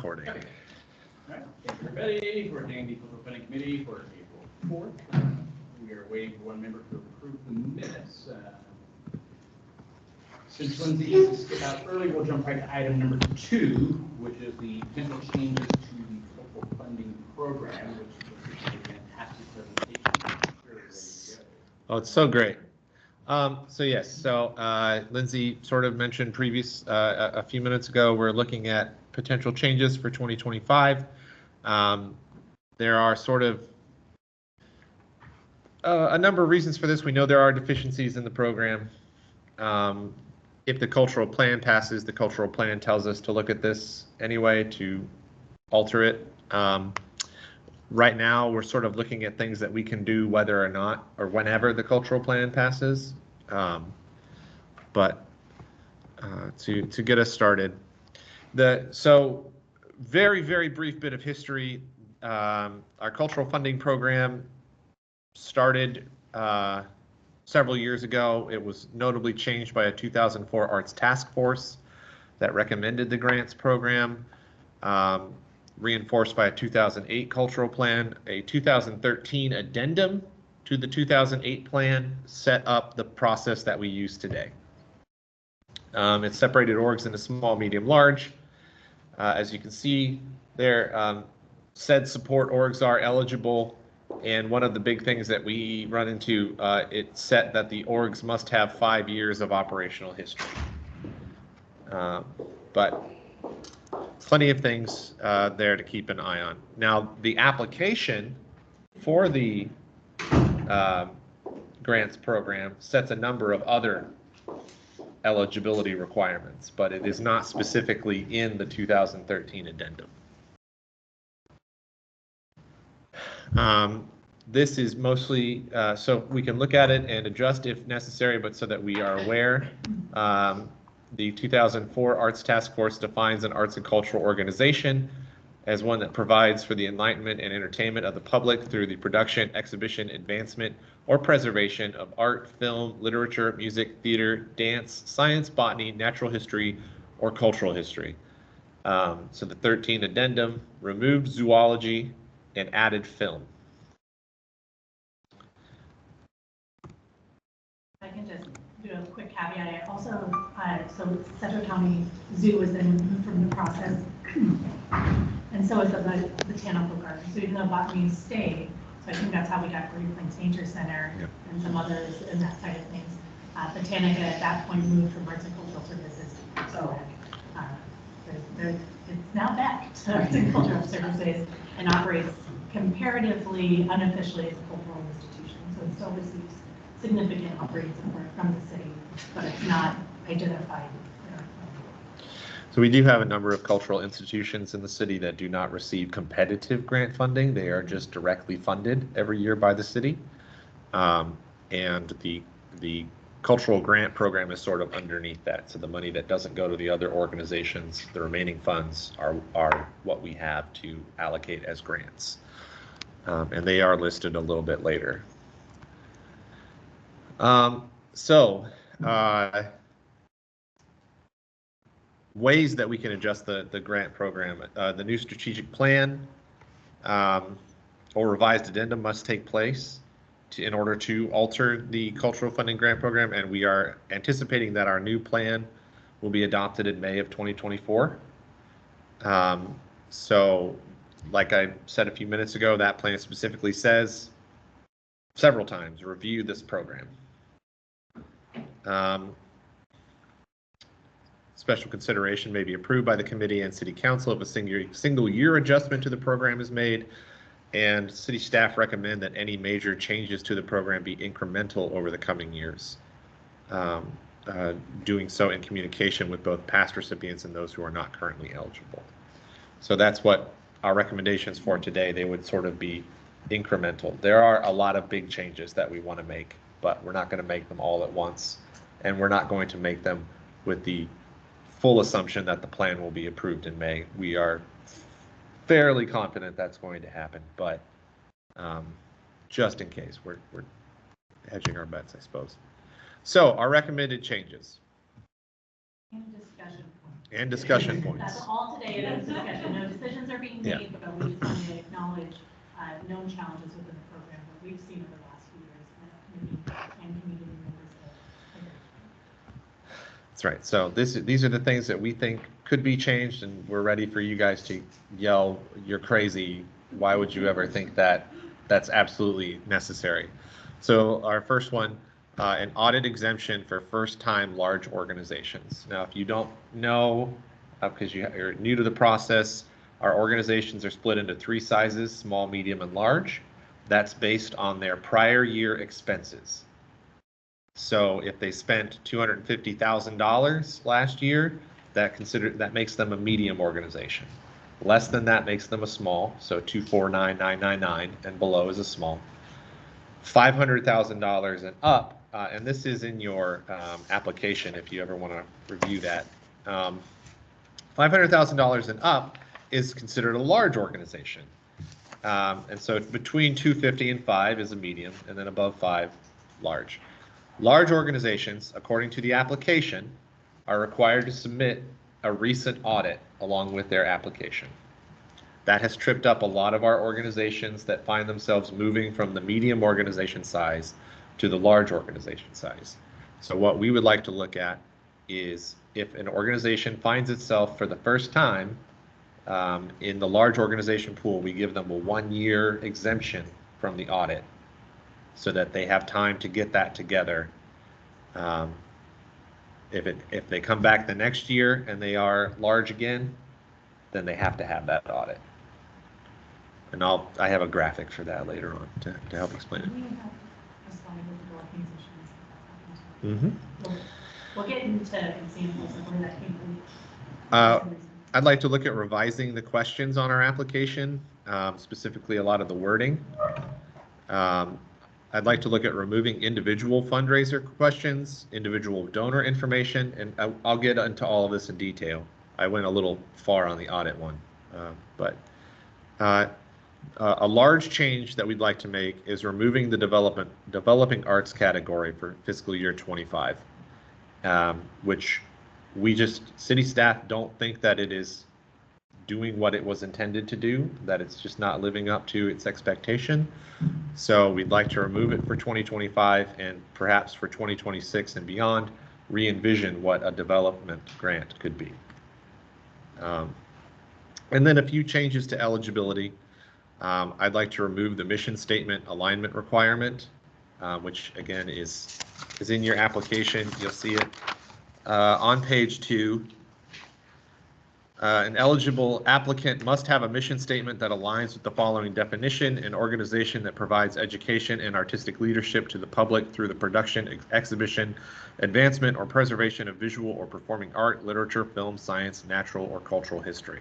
recording. All right, thank you everybody. We're attending the Cultural Planning Committee for April 4th. We are waiting for one member to approve the minutes. Since Lindsay is to skip out early, we'll jump right to item number 2, which is the potential changes to the cultural funding program, which is a fantastic presentation. We're ready to go. Oh, it's so great. So Lindsay sort of mentioned a few minutes ago, we're looking at potential changes for 2025. There are sort of a number of reasons for this. We know there are deficiencies in the program. If the cultural plan passes, the cultural plan tells us to look at this anyway to alter it. Right now, we're sort of looking at things that we can do whether or not or whenever the cultural plan passes. But to get us started, very brief bit of history. Our cultural funding program started several years ago. It was notably changed by a 2004 Arts Task Force that recommended the grants program. Reinforced by a 2008 cultural plan. A 2013 addendum to the 2008 plan set up the process that we use today. It separated orgs into small, medium, large. As you can see there, said support orgs are eligible, and one of the big things that we run into, it set that the orgs must have 5 years of operational history. But plenty of things there to keep an eye on. Now, the application for the grants program sets a number of other eligibility requirements, but it is not specifically in the 2013 addendum. This is mostly, so we can look at it and adjust if necessary, but so that we are aware. The 2004 Arts Task Force defines an arts and cultural organization as one that provides for the enlightenment and entertainment of the public through the production, exhibition, advancement, or preservation of art, film, literature, music, theater, dance, science, botany, natural history, or cultural history. So the 13 addendum removed zoology and added film. I can just do a quick caveat. I also, so Sedgwick County Zoo was then moved from the process, and so is the botanical garden. So even though botany stayed, so I think that's how we got Great Plains Nature Center and some others in that side of things. Botanica at that point moved from Arts and Cultural Services, so it's now back to Arts and Cultural Services and operates comparatively unofficially as a cultural institution. So it still receives significant operating support from the city, but it's not identified. So we do have a number of cultural institutions in the city that do not receive competitive grant funding. They are just directly funded every year by the city. And the cultural grant program is sort of underneath that. So the money that doesn't go to the other organizations, the remaining funds are what we have to allocate as grants. And they are listed a little bit later. Ways that we can adjust the grant program. The new strategic plan or revised addendum must take place in order to alter the cultural funding grant program, and we are anticipating that our new plan will be adopted in May of 2024. So like I said a few minutes ago, that plan specifically says several times, review this program. Special consideration may be approved by the committee and city council if a single year adjustment to the program is made, and city staff recommend that any major changes to the program be incremental over the coming years. Doing so in communication with both past recipients and those who are not currently eligible. So that's what our recommendations for today. They would sort of be incremental. There are a lot of big changes that we want to make, but we're not going to make them all at once, and we're not going to make them with the full assumption that the plan will be approved in May. We are fairly confident that's going to happen, but just in case, we're hedging our bets, I suppose. So our recommended changes. In discussion And discussion That's points. all today, it is discussion. No decisions are being Yeah. made, but we just want to acknowledge known challenges within the program that we've seen over the last few years and community members have identified. That's right. So these are the things that we think could be changed, and we're ready for you guys to yell, "You're crazy. Why would you ever think that?" That's absolutely necessary. So our first one, an audit exemption for first-time large organizations. Now, if you don't know, because you're new to the process, our organizations are split into three sizes: small, medium, and large. That's based on their prior year expenses. So if they spent $250,000 last year, that makes them a medium organization. Less than that makes them a small, so 249,999 and below is a small. $500,000 and up, and this is in your application if you ever want to review that. $500,000 and up is considered a large organization. And so between 250 and 5 is a medium, and then above 5, large. Large organizations, according to the application, are required to submit a recent audit along with their application. That has tripped up a lot of our organizations that find themselves moving from the medium organization size to the large organization size. So what we would like to look at is if an organization finds itself for the first time in the large organization pool, we give them a 1-year exemption from the audit so that they have time to get that together. If they come back the next year and they are large again, then they have to have that audit. And I have a graphic for that later on to help explain it. We have a slide with the organizations. We'll get into examples of where that came from. I'd like to look at revising the questions on our application, specifically a lot of the wording. I'd like to look at removing individual fundraiser questions, individual donor information, and I'll get into all of this in detail. I went a little far on the audit one, but a large change that we'd like to make is removing the developing arts category for fiscal year 25, which city staff don't think that it is doing what it was intended to do, that it's just not living up to its expectation. So we'd like to remove it for 2025 and perhaps for 2026 and beyond, re-envision what a development grant could be. And then a few changes to eligibility. I'd like to remove the mission statement alignment requirement, which again is in your application. You'll see it on page 2. An eligible applicant must have a mission statement that aligns with the following definition: an organization that provides education and artistic leadership to the public through the production, exhibition, advancement, or preservation of visual or performing art, literature, film, science, natural, or cultural history.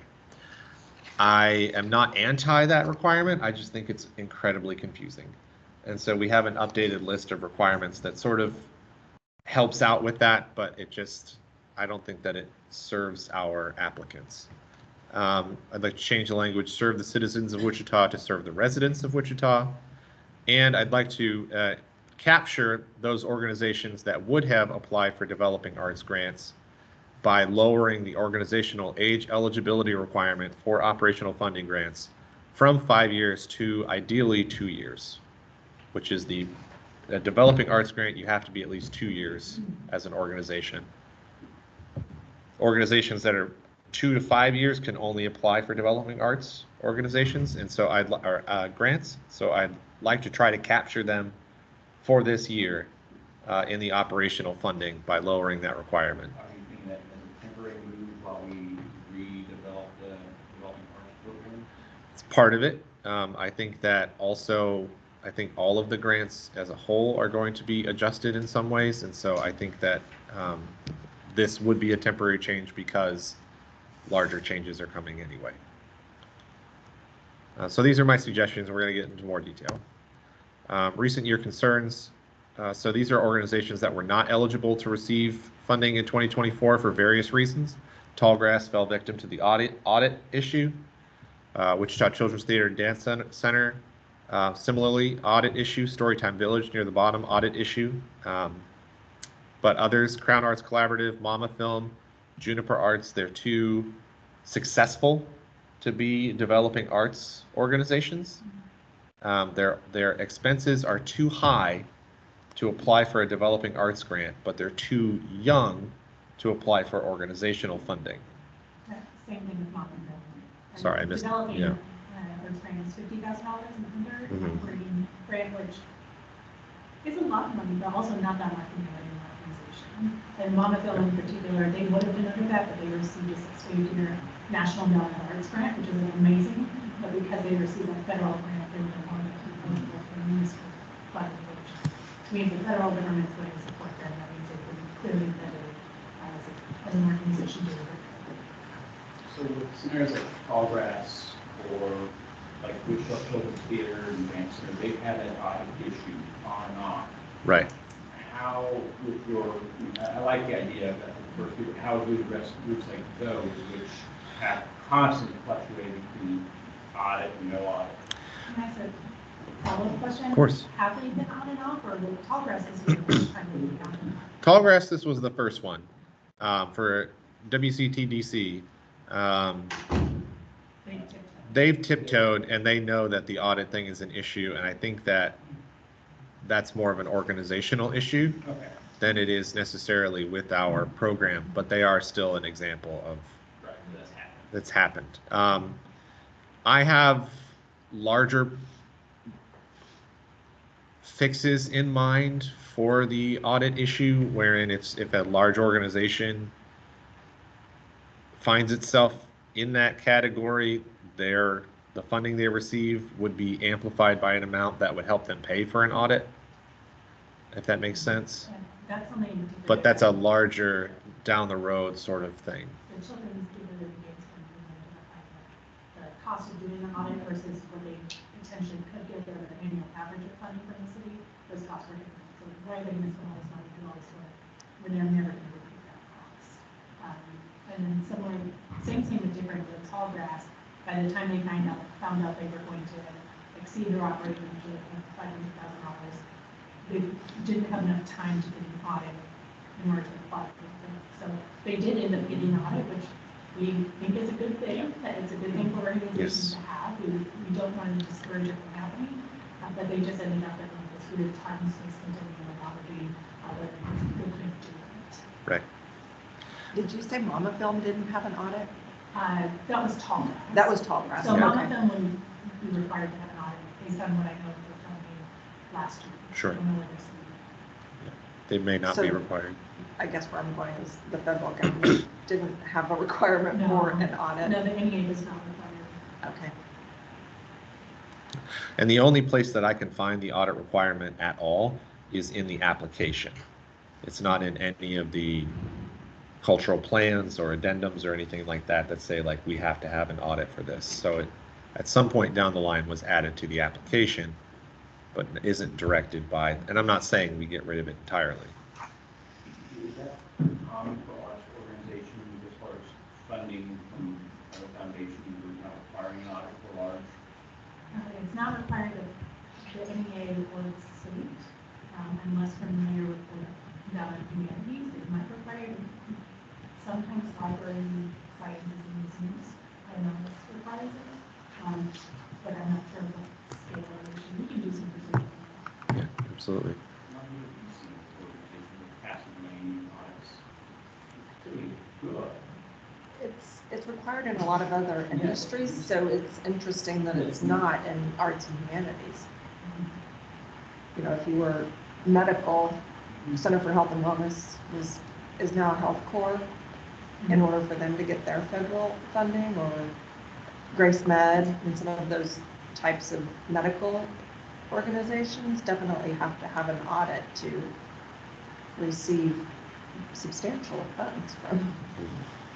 I am not anti that requirement. I just think it's incredibly confusing. And so we have an updated list of requirements that sort of helps out with that, but I don't think that it serves our applicants. I'd like to change the language, serve the citizens of Wichita, to serve the residents of Wichita. And I'd like to capture those organizations that would have applied for developing arts grants by lowering the organizational age eligibility requirement for operational funding grants from 5 years to ideally 2 years, which is the developing arts grant. You have to be at least 2 years as an organization. Organizations that are 2 to 5 years can only apply for developing arts organizations, and so grants. So I'd like to try to capture them for this year in the operational funding by lowering that requirement. Are you thinking that as a temporary move while we redevelop the developing arts program? It's part of it. I think that also, all of the grants as a whole are going to be adjusted in some ways, and so I think that this would be a temporary change because larger changes are coming anyway. So these are my suggestions. We're going to get into more detail. Recent year concerns. So these are organizations that were not eligible to receive funding in 2024 for various reasons. Tallgrass fell victim to the audit issue. Wichita Children's Theater and Dance Center, similarly, audit issue. Storytime Village near the bottom, audit issue. But others, Crown Arts Collaborative, Mama Film, Juniper Arts, they're too successful to be developing arts organizations. Their expenses are too high to apply for a developing arts grant, but they're too young to apply for organizational funding. Same thing with Mom and Bill. Sorry, I missed. Developing Yeah. arts grant is $50,000 and under, Mhm. operating grant, which is a lot of money, but also not that much in an organization. And Monmouthville in particular, they would have been under that, but they received a six-figure national Mellon Arts grant, which is amazing. But because they received a federal grant, they were on the eligible for municipal funding, which means the federal government's going to support them. That means they would be clearly vetted as an organization to work. So with scenarios like Tallgrass or like Wichita Children's Theater and Grand Center, they've had that audit issue on and off. Right. How with your, I like the idea of that first group, how would we address groups like those which have constantly fluctuating between audit and no audit? Can I ask a follow-up question? Of course. Have they been on and off, or with Tallgrass is the first time they've been on and off? Tallgrass, this was the first one. For WCTDC, they've tiptoed and they know that the audit thing is an issue, and I think that that's more of an organizational issue Okay. than it is necessarily with our program, but they are still an example of Right, that's happened. that's happened. I have larger fixes in mind for the audit issue, wherein if a large organization finds itself in that category, the funding they receive would be amplified by an amount that would help them pay for an audit, if that makes sense. That's something. But that's a larger down the road sort of thing. The children's theater games the cost of doing the audit versus what they potentially could get their annual average of funding from the city, those costs were different. So why are they going to spend all this money to do all this work when they're never going to recoup that cost? And then similar, same thing with different with Tallgrass. By the time they found out they were going to exceed their operating budget of $500,000, they didn't have enough time to get an audit in order to apply for it. So they did end up getting an audit, which we think is a good thing. That it's a good thing for organizations Yes. to have. We don't want to discourage it from happening, but they just ended up in this weird time space continuum of auditing, whether it's a good thing to do it. Right. Did you say Mama Film didn't have an audit? That was Tallgrass. That was Tallgrass. So okay. Mama Film would be required to have an audit based on what I know they were telling me last year. Sure. I don't know where they're seeing. They may not be So- required. I guess where I'm going is the federal government didn't have a requirement No. for an audit. No, the NEA does not require. Okay. And the only place that I can find the audit requirement at all is in the application. It's not in any of the cultural plans or addendums or anything like that that say like we have to have an audit for this. So it at some point down the line was added to the application, but isn't directed by, and I'm not saying we get rid of it entirely. Is that common for arts organizations as far as funding from other foundations or not requiring an audit for large? It's not required of the NEA or the city, unless familiar with the valid communities. It might require sometimes library sciences and museums. I don't know if this requires it, but I'm not sure what scale or issue. We can do some research. Yeah, absolutely. Not really a decent organization with passing money audits. Pretty good. It's required in a lot of other industries, so it's interesting that it's not in arts and humanities. You know, if you were medical, Center for Health and Wellness is now a health corps in order for them to get their federal funding, or Grace Med and some of those types of medical organizations definitely have to have an audit to receive substantial funds from.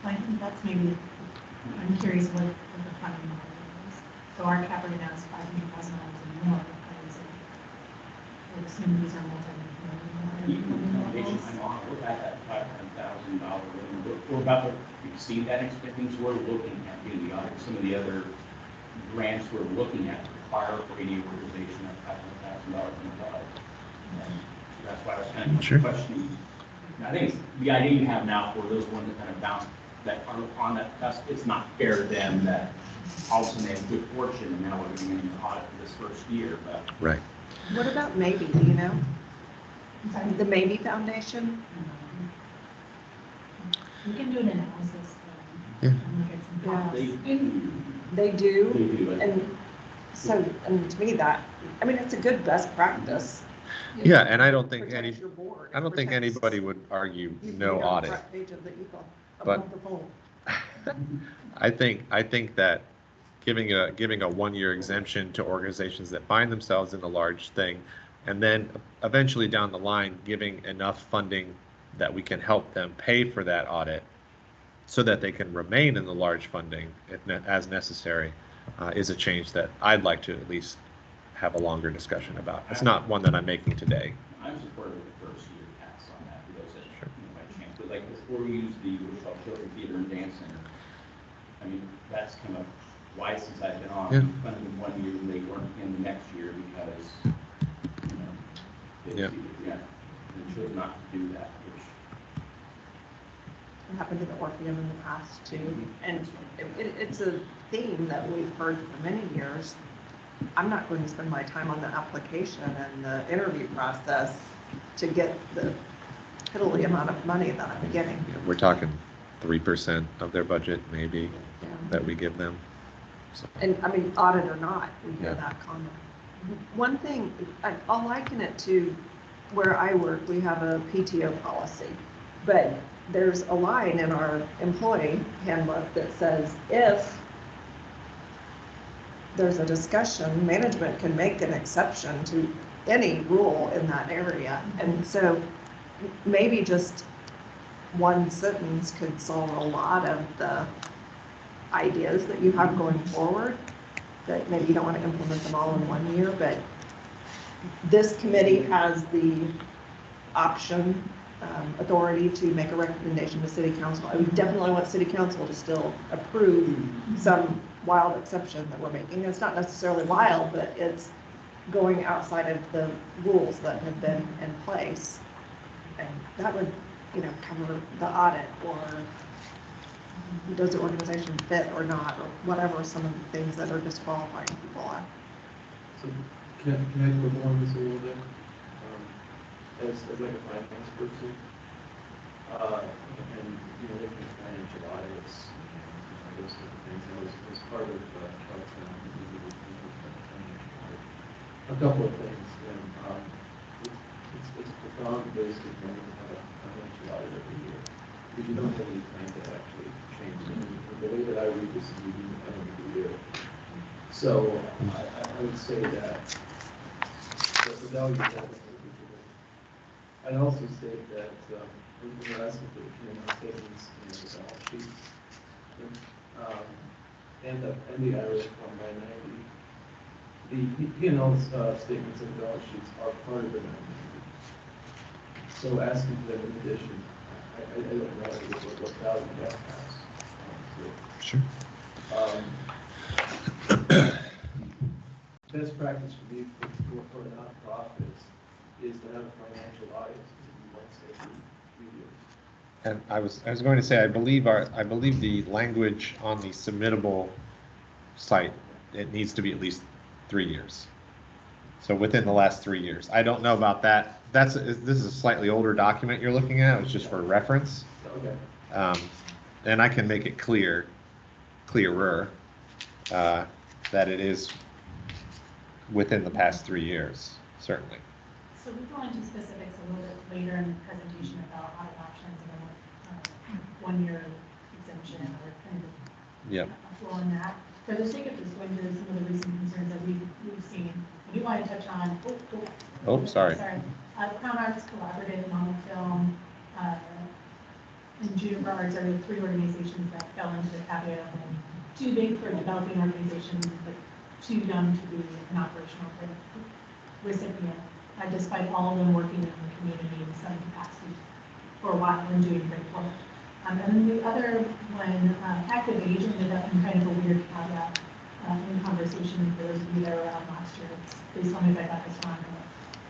I think that's maybe, I'm curious what the funding model is. So our cap right now is $500,000 and more. I would assume these are Foundation, multi-million. I know, we're at that $500,000 limit. We're about to exceed that expectation. We're looking at doing the audit. Some of the other grants we're looking at require any organization at $500,000 in the audit. And that's why I was kind of Sure. questioning I think it's the idea you have now for those ones that kind of bounce, that are on that cusp, it's not fair to them that all of a sudden they have good fortune and now we're getting into the audit for this first year, but. Right. What about maybe, do you know? I'm sorry, The Maybe Foundation? we can do an analysis. Yeah. And look at some Yeah. costs. They do, They do, and so, and to me that, I mean, it's a good best practice. Yeah, and I don't think Protects your board. I don't think Protects anybody would argue you no being on the audit. front page of the Eagle, But- above the fold. I think that giving a 1-year exemption to organizations that find themselves in a large thing, and then eventually down the line, giving enough funding that we can help them pay for that audit so that they can remain in the large funding as necessary, is a change that I'd like to at least have a longer discussion about. It's not one that I'm making today. I'm supportive of the first year pass on that, for those that, by chance, but like, before we use the Wichita Children's Theater and Dance Center, I mean, that's come up twice since I've been on, Yeah. funded them 1 year, and they weren't in the next year because, you know, Yeah. they chose not to do that, which. It happened to the Orpheum in the past too. And it's a theme that we've heard for many years. I'm not going to spend my time on the application and the interview process to get the piddly amount of money that I'm getting. We're talking 3% of their budget, maybe, Yeah. that we give them. So, And I mean, audit or not, we hear Yeah. that comment. One thing, I'll liken it to where I work, we have a PTO policy, but there's a line in our employee handbook that says if there's a discussion, management can make an exception to any rule in that area. And so maybe just one sentence could solve a lot of the ideas that you have going forward, that maybe you don't want to implement them all in 1 year, but this committee has the option, authority to make a recommendation to city council. I would definitely want city council to still approve some wild exception that we're making. It's not necessarily wild, but it's going outside of the rules that have been in place. And that would, cover the audit, or does the organization fit or not, or whatever some of the things that are disqualifying people are. So can I perform this a little bit? As like a finance person, and looking at financial audits, those type of things. I was part of a couple of things, and it's profound basically when you have a financial audit every year, because you don't have any plan to actually change it. And the way that I read this is we do every year. So I would say that the value of that is I'd also state that when you're asking for the P&L statements and the balance sheets, and the IRS Form 990, the P&L statements and balance sheets are part of the 990. So asking for them in addition, I don't know what value that has. Sure. Best practice for me for nonprofits is to have a financial audit once every 3 years. And I was going to say, I believe the language on the submittable site, it needs to be at least 3 years. So within the last 3 years. I don't know about that. This is a slightly older document you're looking at. It's just for reference. Okay. And I can make it clearer, that it is within the past 3 years, certainly. So we go into specifics a little bit later in the presentation about audit options and 1 year exemption or kind of Yep. flow in that. For the sake of just going through some of the recent concerns that we've seen, I do want to touch on. Oh, sorry. Crown Arts Collaborative, Novel Film, and Juniper Arts are the 3 organizations that fell into the caveat of too big for developing organizations, but too young to be an operational recipient, despite all of them working in the community in some capacity for a while and doing great work. And then the other one, Active Age, ended up in kind of a weird caveat in conversation with those of you that were around last year. Please tell me if I got this wrong.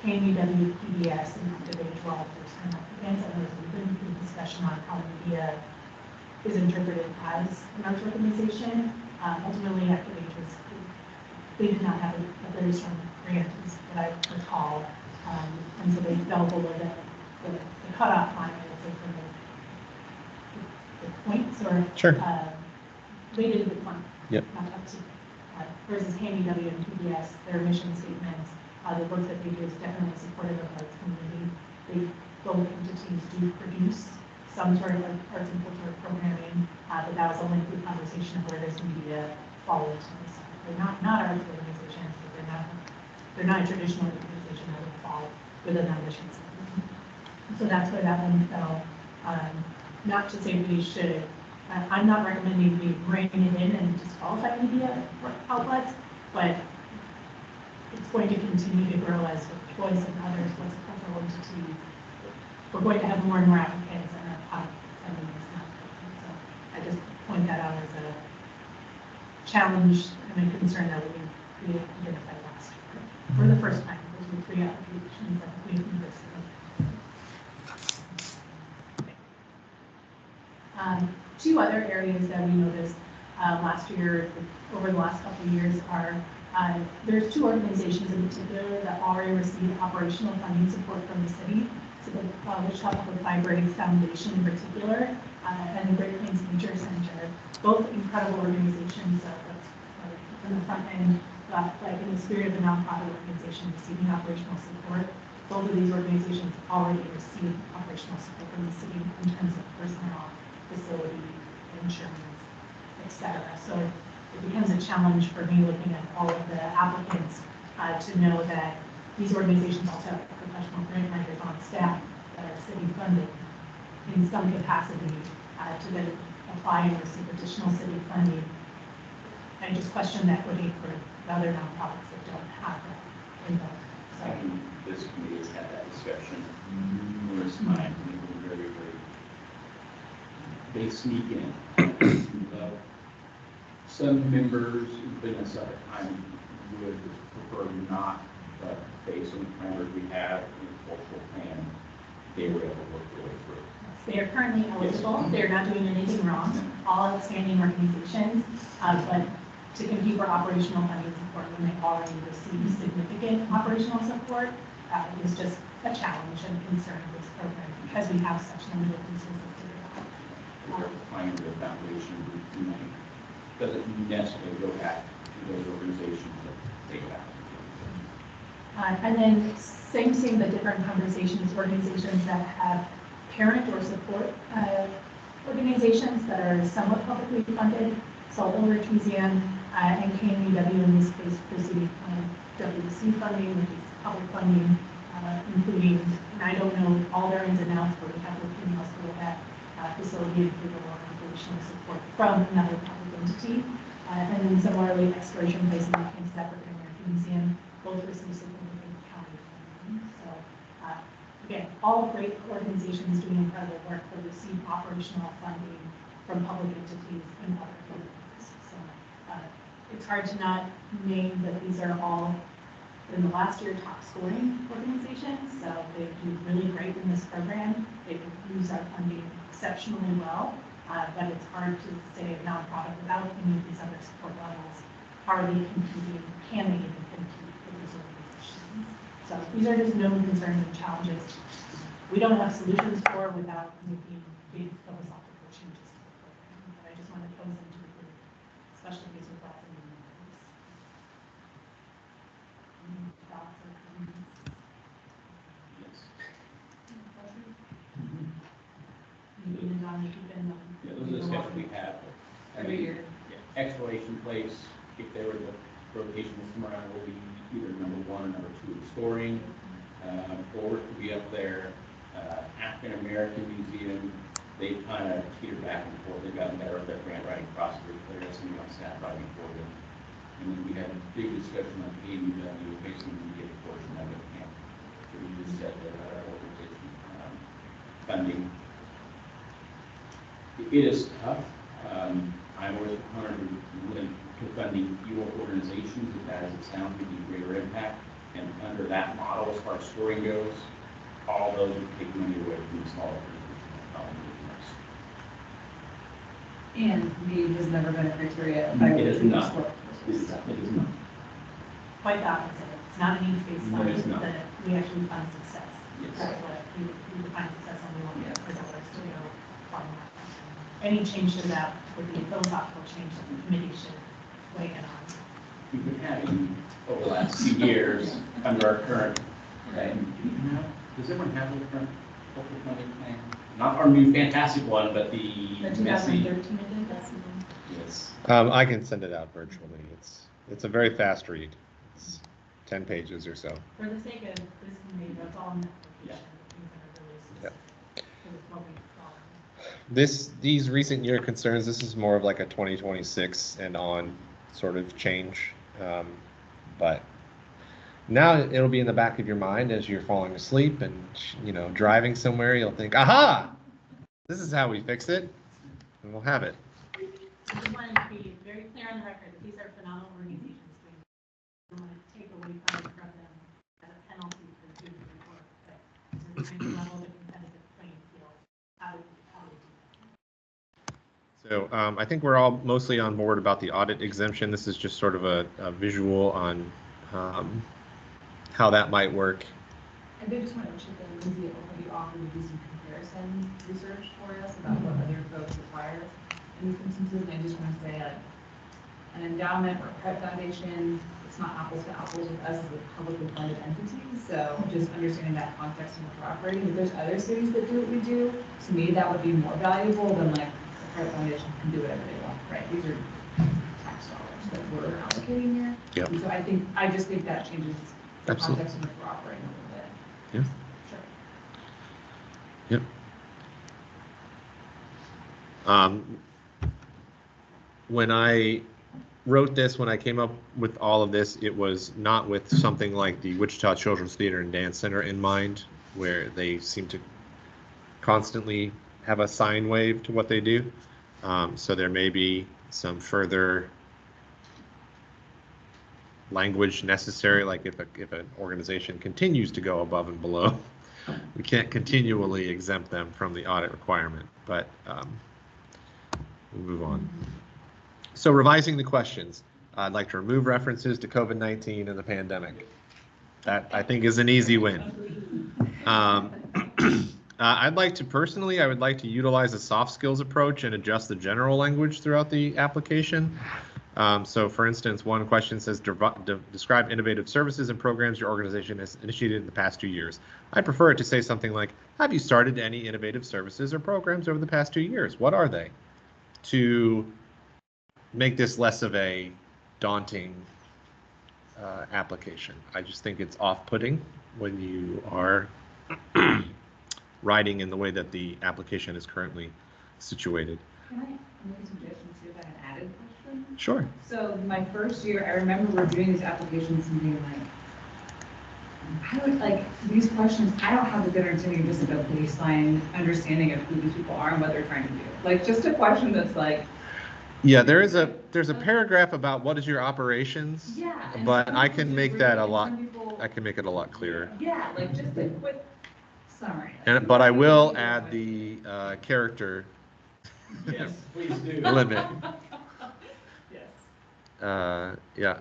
KMUW, PBS, and Activate 12 first-time applicants, and there's been good discussion on how media is interpreted as an arts organization. Ultimately, Activate they did not have a very strong grant, is what I recall, and so they fell below the cutoff line, I would say, for the points, or Sure. they did the point. Yep. Not up to, versus KMUW and PBS, their mission statements, the work that they do is definitely supportive of arts community. Both entities do produce some sort of arts and culture programming, but that was only through conversation of where does media fall into this. They're not arts organizations, but they're not a traditional organization that would fall within that mission statement. So that's where that one fell. Not to say we should, I'm not recommending we bring it in and disqualify media outlets, but it's going to continue to grow as with choice and others, what's a cultural entity. We're going to have more and more applicants, and our product funding is not growing. So I just point that out as a challenge and a concern that we identified last year. For the first time, those were 3 applications that we conversed. Two other areas that we noticed last year, over the last couple of years, are there's 2 organizations in particular that already received operational funding support from the city. So the Wichita Public Library Foundation in particular, and the Great Plains Nature Center, both incredible organizations from the front end, like in the spirit of a nonprofit organization receiving operational support. Both of these organizations already received operational support from the city in terms of personnel, facility, insurance, etc. So it becomes a challenge for me looking at all of the applicants to know that these organizations also have professional grant writers on staff that are city funded in some capacity to then apply and receive additional city funding. I just question the equity for the other nonprofits that don't have that involved. So This committee has had that discussion numerous times, and they're very, they sneak in. Some members who've been in other time would prefer not, but based on the parameters we have in the cultural plan, they were able to work their way through. they are currently eligible. They're not doing anything wrong. All outstanding organizations, but to compete for operational funding support when they already receive significant operational support, it was just a challenge and concern with this program because we have such limited resources to develop. We're applying to the foundation money. Doesn't necessarily go back to those organizations that take it out. And then same thing, but different conversations, organizations that have parent or support organizations that are somewhat publicly funded. So Old Ridge Museum and KMUW in this case received WC funding, which is public funding, including, and I don't know all their ins and outs, but we have looked in hospital at facility approval or operational support from another public entity. And then similarly, Exploration Place and King African American Museum both received significant county funding. So again, all great organizations doing incredible work will receive operational funding from public entities and other programs. So it's hard to not name that these are all in the last year top scoring organizations. So they do really great in this program. They use our funding exceptionally well, but it's hard to say a nonprofit without any of these other support levels. Are they competing? Can they even compete with these organizations? So these are just known concerns and challenges we don't have solutions for without making big philosophical changes to the program. But I just want to pose them to the group, especially these with lots of new members. Any thoughts or comments? Yes. Any questions? Maybe Don, if you've been Yeah, those are the discussions we have. Every year. Yeah, Exploration Place, if there was a rotation this time around, will be either number 1 or number 2 in scoring. Forward could be up there. African American Museum, they kind of teeter back and forth. They've gotten better at their grant writing process. They're got somebody on staff writing for them. And then we had a big discussion on KMUW facing the media portion of it. And so we just said that organization funding. It is tough. I'm always honored when funding fewer organizations, as it sounds, to be greater impact. And under that model, as far as scoring goes, all those would take money away from the smaller organizations. And need has never been a criteria. It is not. It is not. Quite the opposite. It's not a needs-based No, it's fund, not. that we actually fund success. Yes. That's what we define success and we want presenters to go along that. Any change to that would be a philosophical change that the committee should weigh in on. We've been having over the last few years under our current, right? Does everyone have a current local funding plan? Not our new fantastic one, but the The messy. 2013 edition, that's the one. Yes. I can send it out virtually. It's a very fast read. It's 10 pages or so. For the sake of this committee, that's all in the application, things that are really Yep. specific. For what we follow. These recent year concerns, this is more of like a 2026 and on sort of change. But now it'll be in the back of your mind as you're falling asleep and, driving somewhere, you'll think, aha, this is how we fix it, and we'll have it. I just wanted to be very clear on the record that these are phenomenal organizations. We don't want to take away funding from them as a penalty for doing good work, but to bring level the competitive playing field, how do we do that? So I think we're all mostly on board about the audit exemption. This is just sort of a visual on how that might work. I did just want to chip in, Lindsay, already offered to do some comparison research for us about what other folks require in these instances, and I just want to say, like, an endowment or a private foundation, it's not apples to apples with us as a publicly funded entity, so just understanding that context and what we're operating. If there's other cities that do what we do, to me, that would be more valuable than like a private foundation can do whatever they want, right? These are tax dollars that we're allocating here. Yep. And so I just think that changes the Absolutely. context in which we're operating a little bit. Yeah. Sure. Yep. When I wrote this, when I came up with all of this, it was not with something like the Wichita Children's Theater and Dance Center in mind, where they seem to constantly have a sine wave to what they do. So there may be some further language necessary, like if an organization continues to go above and below, we can't continually exempt them from the audit requirement, but we'll move on. So revising the questions, I'd like to remove references to COVID-19 and the pandemic. That I think is an easy win. I would like to utilize a soft skills approach and adjust the general language throughout the application. So for instance, one question says, describe innovative services and programs your organization has initiated in the past 2 years. I prefer it to say something like, have you started any innovative services or programs over the past 2 years? What are they? To make this less of a daunting application. I just think it's off-putting when you are writing in the way that the application is currently situated. Can I make a suggestion, see if I have an added question? Sure. So my first year, I remember reviewing these applications and being like, these questions, I don't have a good understanding, just like a baseline understanding of who these people are and what they're trying to do. Like just a question that's like. Yeah, there's a paragraph about what is your operations. Yeah. But I can make that a lot. People, I can make it a lot clearer. Yeah, like just a quick summary. But I will add the character Yes, please do. limit. Yes. Yeah.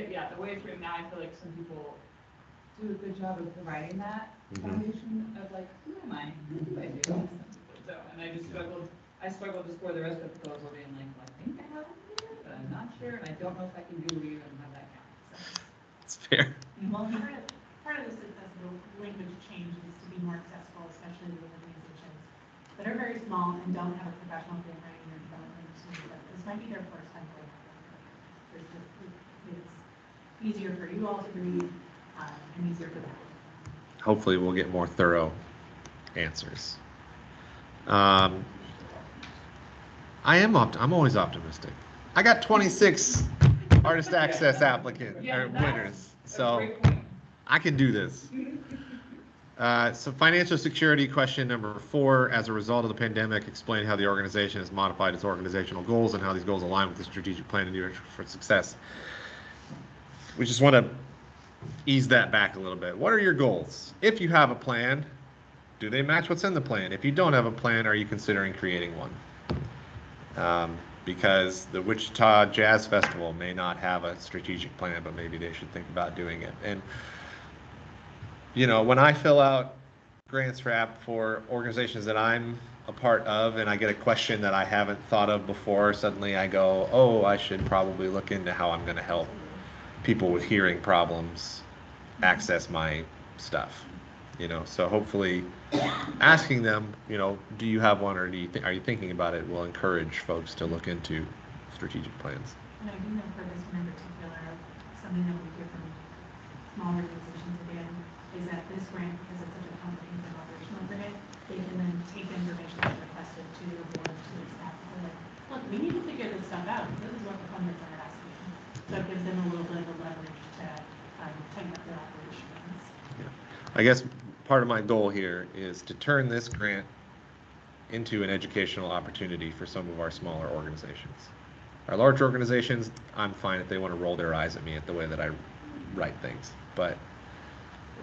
Yeah, the way it's written now, I feel like some people do a good job of providing that foundation of like, who am I? What do I do? Some people don't, and I struggled to score the rest of the proposal being like, well, I think I have it here, but I'm not sure, and I don't know if I can do it even have that count. So. It's fair. Well, part of the success of the language change is to be more accessible, especially with organizations that are very small and don't have a professional writing or development team. But this might be their first time going through it. It's easier for you all to read and easier for them. Hopefully we'll get more thorough answers. I'm always optimistic. I got 26 artist access winners, so I can do this. So financial security question number 4, as a result of the pandemic, explain how the organization has modified its organizational goals and how these goals align with the strategic plan and for success. We just want to ease that back a little bit. What are your goals? If you have a plan, do they match what's in the plan? If you don't have a plan, are you considering creating one? Because the Wichita Jazz Festival may not have a strategic plan, but maybe they should think about doing it. And, you know, when I fill out grants for organizations that I'm a part of and I get a question that I haven't thought of before, suddenly I go, oh, I should probably look into how I'm going to help people with hearing problems access my stuff. You know, so hopefully asking them, you know, do you have one or are you thinking about it, will encourage folks to look into strategic plans. And I do know for this one in particular, something that we hear from small organizations again, is that this grant, because it's such a comprehensive operational grant, they can then take information that's requested to the board, to the staff, and say like, look, we need to figure this stuff out. This is what the funders are asking. So it gives them a little bit of a leverage to tighten up their operations. Yeah. I guess part of my goal here is to turn this grant into an educational opportunity for some of our smaller organizations. Our large organizations, I'm fine if they want to roll their eyes at me at the way that I write things, but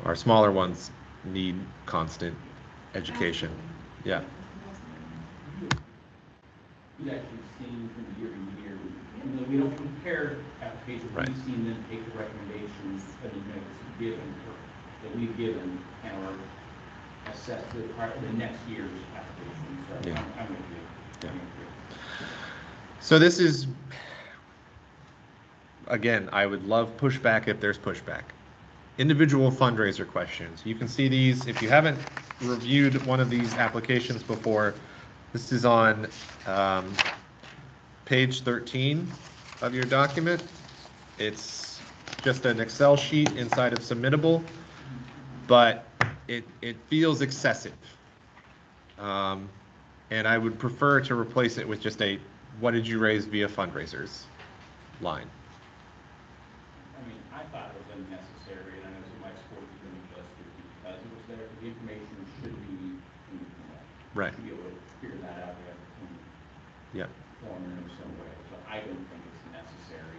our smaller ones need constant education. Yeah. We've actually seen from year to year, even though we don't compare applications, Right. we've seen them take the recommendations that we've given and or assess the next year's application. So Yeah. I'm with you. Yeah. I'm with you. So this is, again, I would love pushback if there's pushback. Individual fundraiser questions. You can see these. If you haven't reviewed one of these applications before, this is on page 13 of your document. It's just an Excel sheet inside of Submittable, but it feels excessive. And I would prefer to replace it with just a what did you raise via fundraisers line. I mean, I thought it was unnecessary, and I know some of my sports have been listed because it was there. The information should be, you know, Right. should be able to figure that out in Yeah. form or in some way. So I don't think it's necessary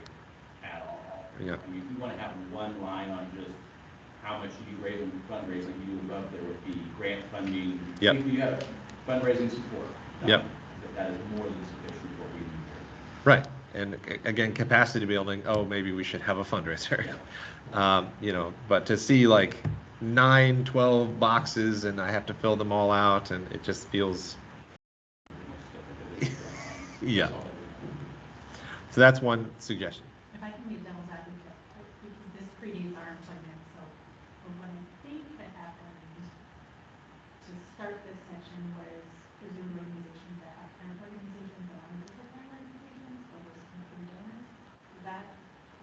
at all. Yeah. I mean, if you want to have one line on just how much you raise in fundraising, you would love there would be grant funding. Yep. If you have fundraising support. Yep. That is more than sufficient for what we need here. Right. And again, capacity building, oh, maybe we should have a fundraiser. You know, but to see like 9, 12 boxes and I have to fill them all out and it just feels, yeah. So that's one suggestion. If I can be devil's advocate, because this predates our employment, so what I think that happened to start this section was there's new organizations that have parent organizations that aren't just parent organizations, but we're simply donors. Is that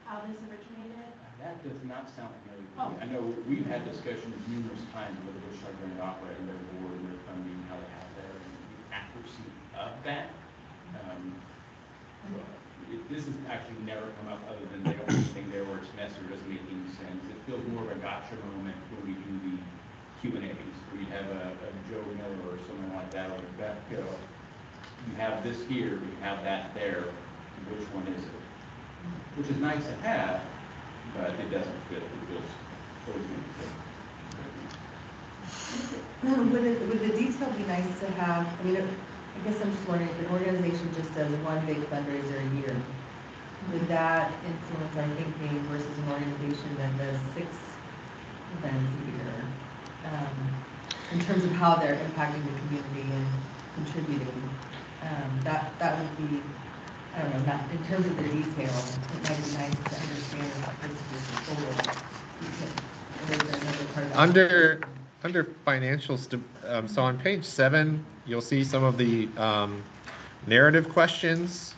how this originated? That does not sound familiar. Oh. I know we've had discussions numerous times with the Wichita Grand Opera and their board and their funding, how they have their the accuracy of that. This has actually never come up other than they don't do anything there where it's necessary, doesn't make any sense. It feels more of a gotcha moment when we do the Q&As, where you have a Joe Miller or someone like that, or Beth Gill. You have this here, you have that there. Which one is it? Which is nice to have, but it doesn't fit. It feels always going to fit. Would the detail be nice to have? I mean, I guess I'm just wondering if an organization just does one big fundraiser a year, would that influence our thinking versus an organization that does 6 events a year? In terms of how they're impacting the community and contributing, that would be, I don't know, not, in terms of their detail, it might be nice to understand about this is total. Under financial, so on page 7, you'll see some of the narrative questions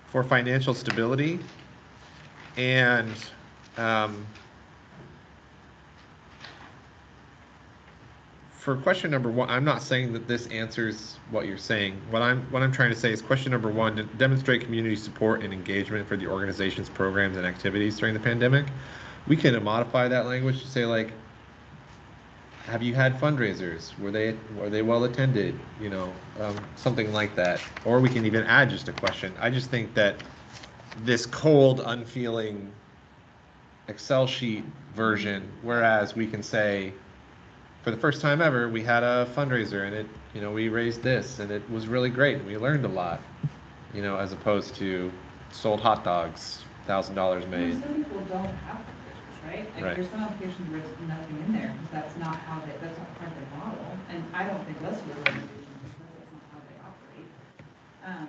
for financial stability. And for question number 1, I'm not saying that this answers what you're saying. What I'm trying to say is question number 1, to demonstrate community support and engagement for the organization's programs and activities during the pandemic. We can modify that language to say like, have you had fundraisers? Were they well attended? You know, something like that. Or we can even add just a question. I just think that this cold, unfeeling Excel sheet version, whereas we can say, for the first time ever, we had a fundraiser and it, we raised this and it was really great. We learned a lot, as opposed to sold hot dogs, $1,000 made. Some people don't have fundraisers, right? Right. Like there's some applications where there's nothing in there, because that's not part of their model. And I don't think most of those organizations, because that's not how they operate.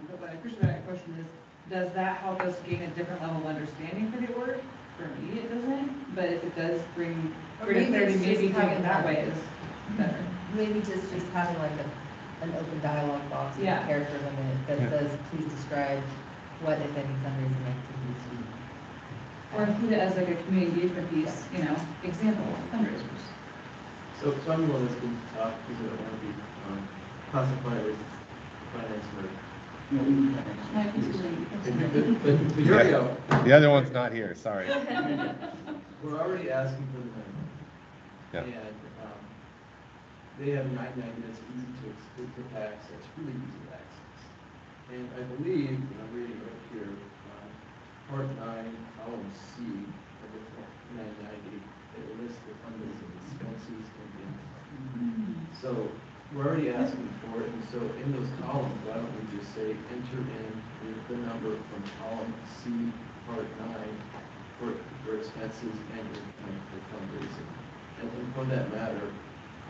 But what I appreciate about that question is, does that help us gain a different level of understanding for the org? For me, it doesn't, but if it does bring Or greater maybe it's clarity, maybe just doing having it that that- way is better. Maybe just having like an open dialogue box with Yeah. a character limit that Yeah. says, please describe what, if any, fundraising activities you. Or include it as like a community engagement piece, example, fundraisers. So I'm the one that's been taught, because I don't want to be classified as finance nerd. No, I think it's really- But here we go. The other one's not here, sorry. We're already asking for the minimum. Yeah. And they have 990 that's easy to access, really easy to access. And I believe, and I'm reading right here, part 9, column C, of the 990, it lists the fundraising expenses and income. So we're already asking for it, and so in those columns, why don't we just say enter in the number from column C, part 9, for expenses and income for fundraising. And for that matter,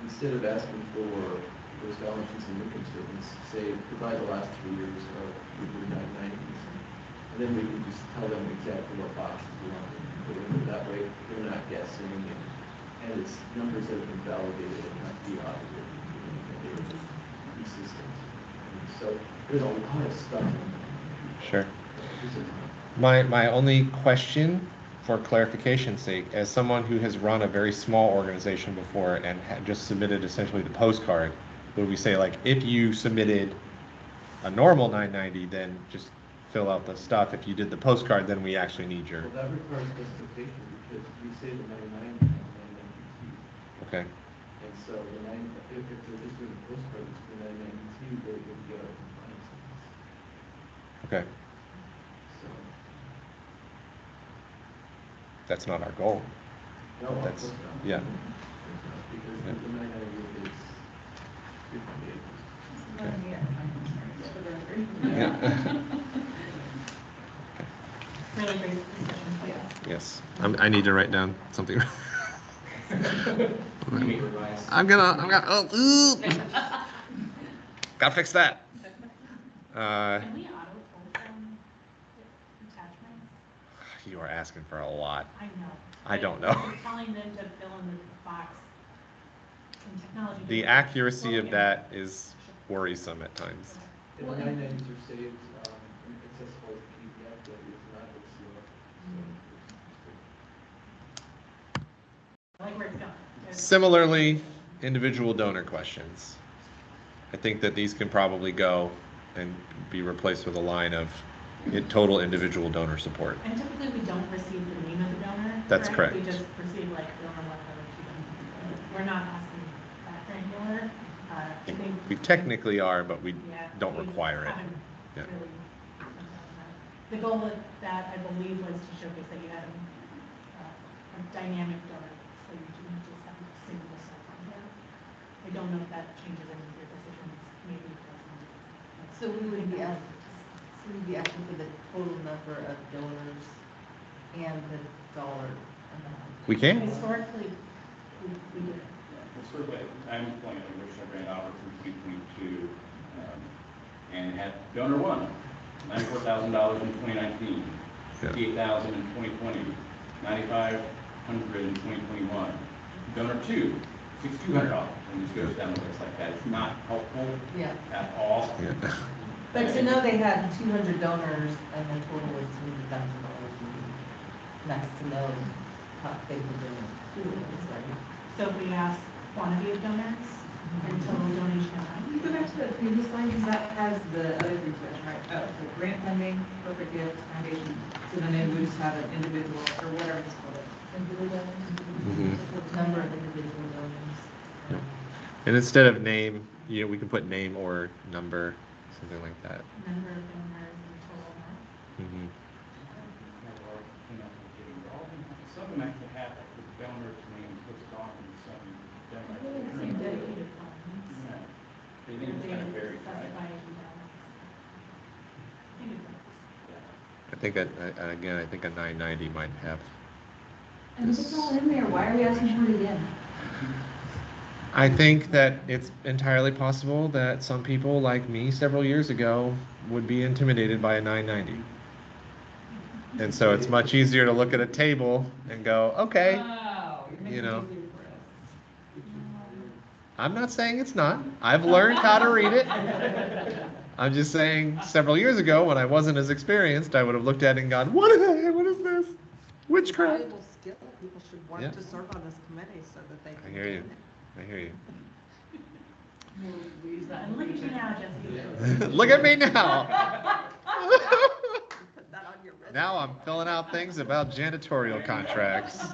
instead of asking for those balance sheets and income statements, say provide the last 3 years of your 990s. And then we can just tell them exactly what boxes we want to put in. That way, they're not guessing, and it's numbers that have been validated and not be audited. They're consistent. And so there's a lot of stuff in there. Sure. There's a ton. My only question, for clarification's sake, as someone who has run a very small organization before and had just submitted essentially the postcard, would we say, like, if you submitted a normal 990, then just fill out the stuff. If you did the postcard, then we actually need your. Well, that requires specification, because we say the 99 and 992. Okay. And so the if they're just doing a postcard, it's the 992, they would get our compliance. Okay. So, That's not our goal. no, of That's- course not. yeah. Of course not, because Yeah. the 990 is 3.8. Yeah. Really great discussion. Yes. I need to write down something. I'm gonna, gotta fix that. Can we auto-pull from attachments? You are asking for a lot. I know. I don't know. We're telling them to fill in the box in technology. The accuracy of that is worrisome at times. And the 990s are saved, accessible as a PDF, but it's not a CR. I like where it's going. Similarly, individual donor questions. I think that these can probably go and be replaced with a line of total individual donor support. And typically, we don't receive the name of the donor. That's correct. We just receive like donor letter. We're not asking that granular. I think. We technically are, but we Yeah, don't we require it. haven't Yeah. really done that. The goal of that, I believe, was to showcase that you had a dynamic donor, so you didn't just have a single cell phone there. I don't know if that changes any of your decisions, maybe it doesn't. So we would be asking for the total number of donors and the dollar amount. We can. Historically, we did. Certainly, at the time of planning, which I ran out for 2022, and had donor one, $94,000 in 2019, $58,000 in 2020, $9,500 in 2021. Donor two, $6,200, and this goes down the list like that. It's not helpful Yeah. at all. Yeah. But to know they had 200 donors and the total was $200,000, nice to know how big the donor pool is, right? So if we ask quantity of donors and total donation Can you amount. go back to the previous slide, because that has the other three questions, right? Oh, the grant funding, corporate gifts, foundation, so then maybe we just have an individual, or whatever it's called. Individual Mhm. donors, number of individual donors. And instead of name, we can put name or number, something like that. Number of donors and total amount. Mhm. Some of them actually have like the donors' names listed on them, some don't. I really say dedicated funds. Yeah. They think it's kind of buried, right? Specify if you don't. I think it does. Yeah. I think that, again, I think a 990 might have. And if it's all in there, why are we asking for it again? I think that it's entirely possible that some people like me several years ago would be intimidated by a 990. And so it's much easier to look at a table and go, okay, Wow, you're making you know. it easier for us. I'm not saying it's not. I've learned how to read it. I'm just saying several years ago when I wasn't as experienced, I would have looked at it and gone, what is this? Witchcraft. Valuable skill. People should want Yeah. to serve on this committee so that they I can. hear you. gain it. I hear you. We'll use that. And look at you now, Jesse. Look at me now. Put that on your resume. Now I'm filling out things about janitorial contracts.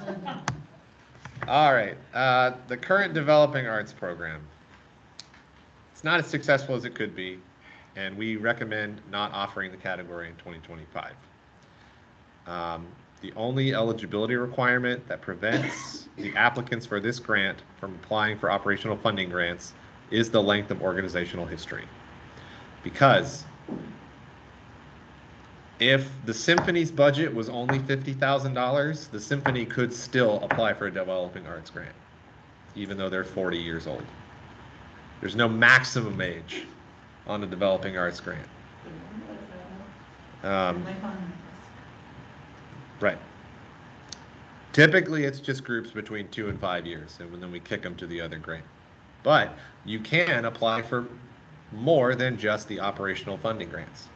All right, the current developing arts program. It's not as successful as it could be, and we recommend not offering the category in 2025. The only eligibility requirement that prevents the applicants for this grant from applying for operational funding grants is the length of organizational history. Because if the symphony's budget was only $50,000, the symphony could still apply for a developing arts grant, even though they're 40 years old. There's no maximum age on a developing arts grant. Right. Typically, it's just groups between 2 and 5 years, and then we kick them to the other grant. But you can apply for more than just the operational funding grants.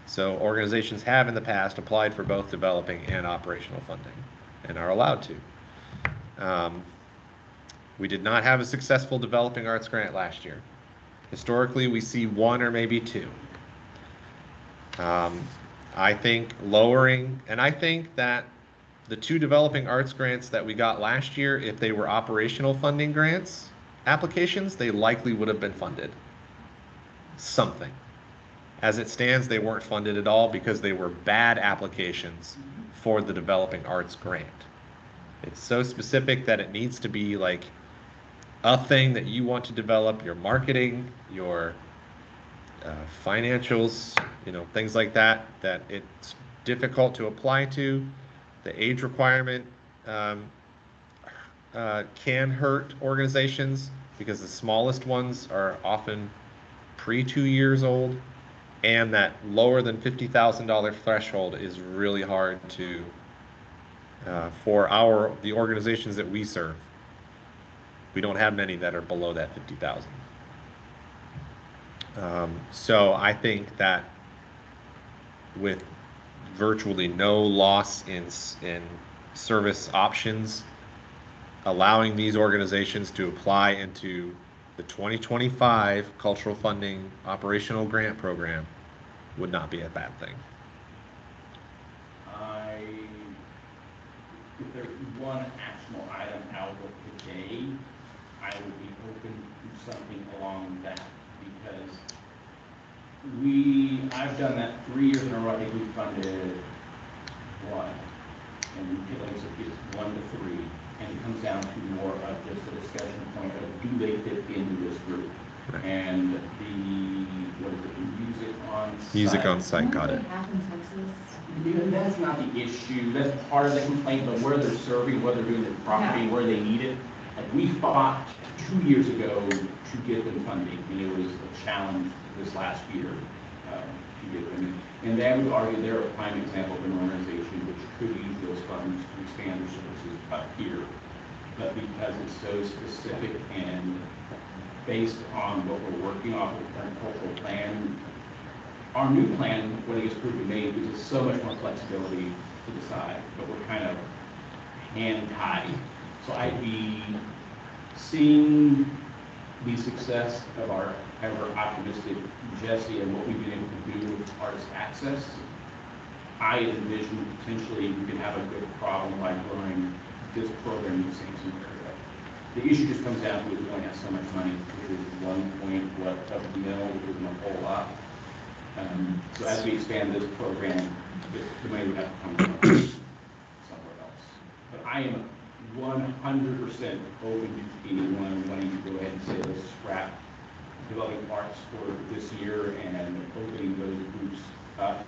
So organizations have in the past applied for both developing and operational funding and are allowed to. We did not have a successful developing arts grant last year. Historically, we see 1 or maybe 2. I think lowering, and I think that the 2 developing arts grants that we got last year, if they were operational funding grants applications, they likely would have been funded. Something. As it stands, they weren't funded at all because they were bad applications for the developing arts grant. It's so specific that it needs to be like a thing that you want to develop, your marketing, your financials, things like that, that it's difficult to apply to. The age requirement can hurt organizations because the smallest ones are often pre 2 years old, and that lower than $50,000 threshold is really hard to for the organizations that we serve. We don't have many that are below that 50,000. So I think that with virtually no loss in service options, allowing these organizations to apply into the 2025 cultural funding operational grant program would not be a bad thing. If there's one actionable item out of today, I would be open to something along that, because I've done that 3 years in a row. I think we funded 1, and like I said, it's 1 to 3, and it comes down to more of just a discussion point of do they fit into this group, Right. And what is it, music on site, got it. That's not the issue. That's part of the complaint, but where they're serving, what they're doing their property, where they need it. Like we fought 2 years ago to get them funding, and it was a challenge this last year to get them. And I would argue they're a prime example of an organization which could use those funds to expand their services up here. But because it's so specific and based on what we're working off of the current cultural plan, our new plan, when it gets approved in May, gives us so much more flexibility to decide, but we're kind of hand-tied. So I'd be seeing the success of our ever-optimistic Jesse and what we've been able to do with artist access. I envision potentially we could have a good problem by growing this program in the same area. The issue just comes down to we only have so much money, which is 1 point of the mill, which isn't a whole lot. So as we expand this program, the money would have to come from somewhere else. But I am 100% open to anyone wanting to go ahead and say, let's scrap developing arts for this year and opening those groups up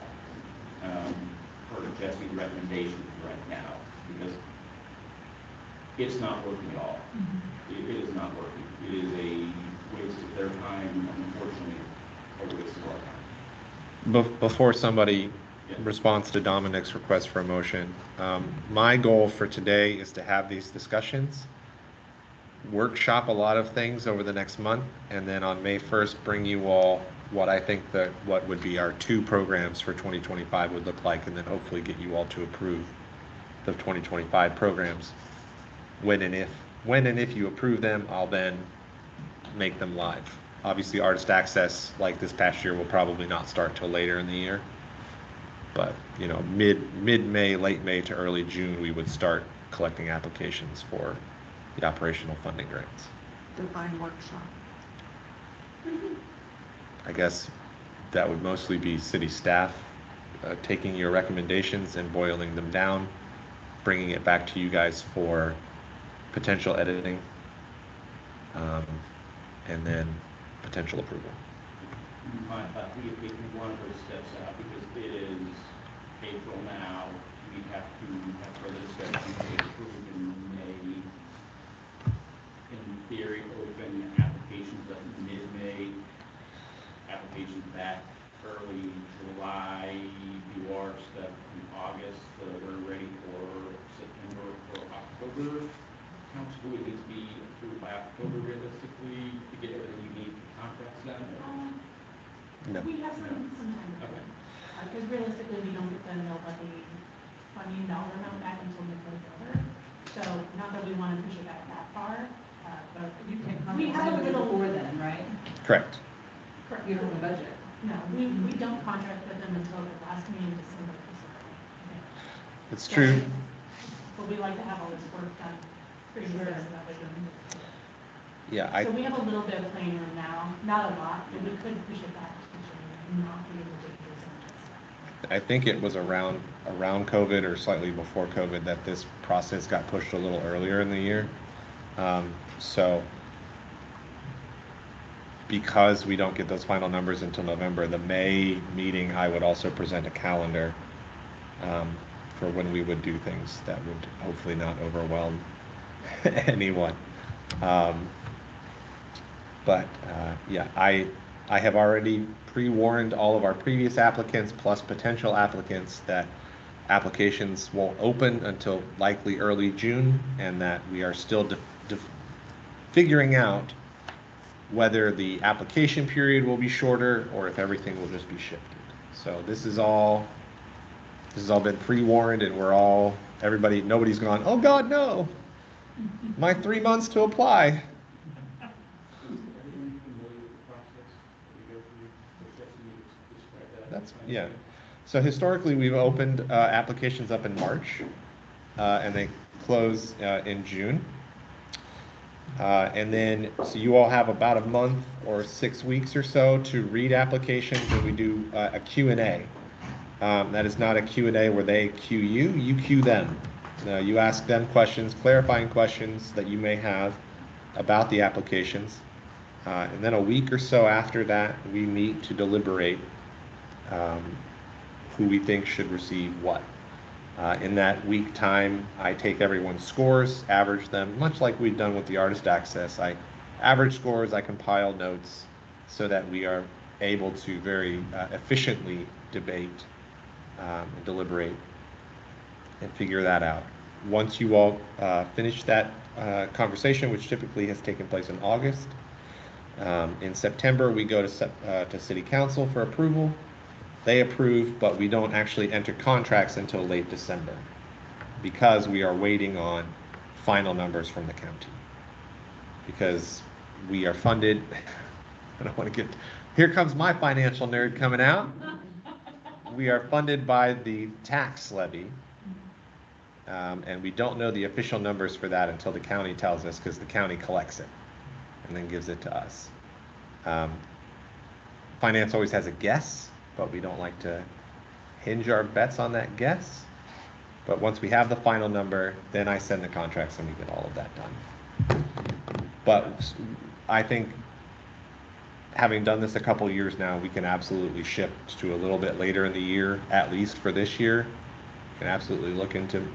for Jesse's recommendations right now, because it's not working at all. It is not working. It is a waste of their time, unfortunately, a waste of our time. Before somebody Yeah. responds to Dominic's request for a motion, my goal for today is to have these discussions, workshop a lot of things over the next month, and then on May 1st, bring you all what I think what would be our 2 programs for 2025 would look like, and then hopefully get you all to approve the 2025 programs. When and if you approve them, I'll then make them live. Obviously, Artist Access, like this past year, will probably not start till later in the year. But, you know, mid-May, late May to early June, we would start collecting applications for the operational funding grants. Define workshop. I guess that would mostly be city staff taking your recommendations and boiling them down, bringing it back to you guys for potential editing, and then potential approval. You mind if we take one of those steps out, because it is April now, we have to have further discussion, approved in May. In theory, open applications up mid-May, applications back early July, do our stuff in August, so we're ready for September or October. Council would need to be approved by October realistically to get everything you need for contracts done. No. We have some time. Okay. Because realistically, we don't get the nobody funding dollar amount back until mid-November. So not that we want to push it back that far, but You can come we have a little. before then, right? Correct. Correct. You don't have a budget. No, we don't contract with them until the last meeting in December. It's true. But we like to have all this work done pretty soon, so that way we don't. Yeah, So we have a little bit of playing room now, not a lot, but we could push it back and not be able to do some of that stuff. I think it was around COVID or slightly before COVID that this process got pushed a little earlier in the year. So because we don't get those final numbers until November, the May meeting, I would also present a calendar for when we would do things that would hopefully not overwhelm anyone. Yeah, I have already pre-warned all of our previous applicants plus potential applicants that applications won't open until likely early June, and that we are still figuring out whether the application period will be shorter or if everything will just be shifted. So this has all been pre-warned, and nobody's gone, oh God, no, my 3 months to apply. Yeah. So historically, we've opened applications up in March, and they close in June. And then, so you all have about a month or 6 weeks or so to read applications, and we do a Q&A. That is not a Q&A where they Q you, you Q them. You ask them questions, clarifying questions that you may have about the applications. And then a week or so after that, we meet to deliberate who we think should receive what. In that week time, I take everyone's scores, average them, much like we've done with the Artist Access. I average scores, I compile notes so that we are able to very efficiently debate and deliberate and figure that out. Once you all finish that conversation, which typically has taken place in August, in September, we go to City Council for approval. They approve, but we don't actually enter contracts until late December because we are waiting on final numbers from the county. Because we are funded, I don't want to get, here comes my financial nerd coming out. We are funded by the tax levy, and we don't know the official numbers for that until the county tells us, because the county collects it and then gives it to us. Finance always has a guess, but we don't like to hinge our bets on that guess. But once we have the final number, then I send the contracts and we get all of that done. But I think having done this a couple years now, we can absolutely shift to a little bit later in the year, at least for this year. We can absolutely look into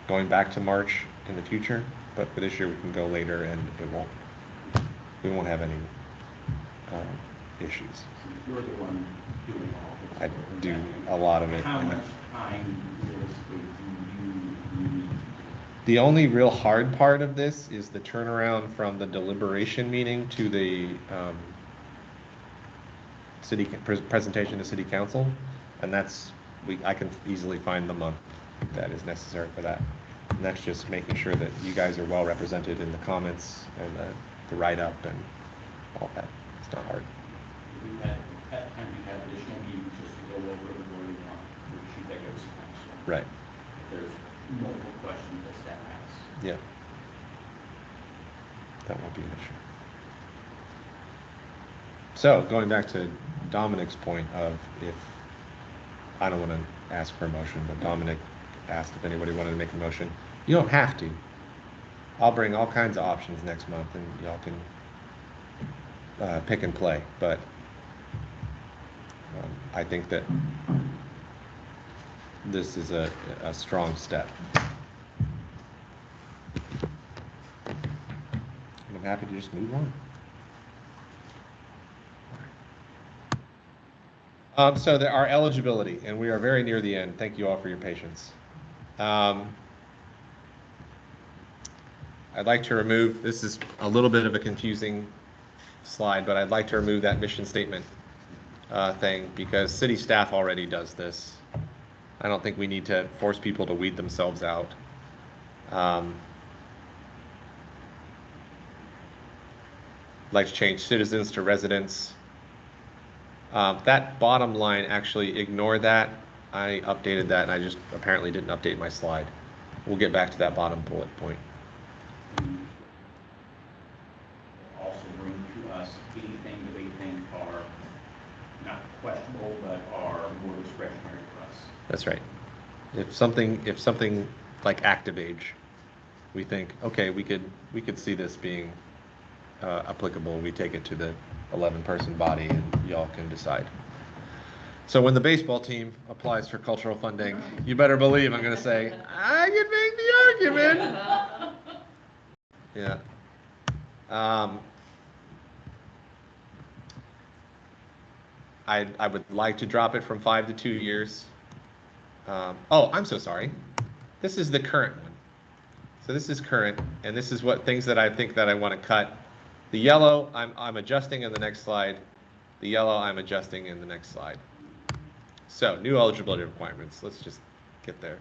going back to March in the future, but for this year we can go later and we won't have any issues. You're the one doing all this. I do a lot of it. How much time realistically do you need? The only real hard part of this is the turnaround from the deliberation meeting to the presentation to city council, and I can easily find the month that is necessary for that. And that's just making sure that you guys are well represented in the comments and the write-up and all that. It's not hard. We've had, at times we've had additional meetings just to go over the wording on the sheet that goes to council. Right. If there's multiple questions that staff asks. Yeah. That won't be an issue. So going back to Dominic's point of if, I don't want to ask for a motion, but Dominic asked if anybody wanted to make a motion. You don't have to. I'll bring all kinds of options next month and y'all can pick and play, but I think that this is a strong step. I'm happy to just move on. So there are eligibility, and we are very near the end. Thank you all for your patience. I'd like to remove, this is a little bit of a confusing slide, but I'd like to remove that mission statement thing because city staff already does this. I don't think we need to force people to weed themselves out. I'd like to change citizens to residents. That bottom line, actually ignore that. I updated that and I just apparently didn't update my slide. We'll get back to that bottom bullet point. Also bring to us anything that they think are not questionable, but are more discretionary for us. That's right. If something like Activage, we think, okay, we could see this being applicable, we take it to the 11-person body and y'all can decide. So when the baseball team applies for cultural funding, you better believe I'm going to say, I can make the argument. Yeah. I would like to drop it from 5 to 2 years. Oh, I'm so sorry. This is the current one. So this is current, and this is what things that I think that I want to cut. The yellow, I'm adjusting in the next slide. The yellow, I'm adjusting in the next slide. So new eligibility requirements. Let's just get there.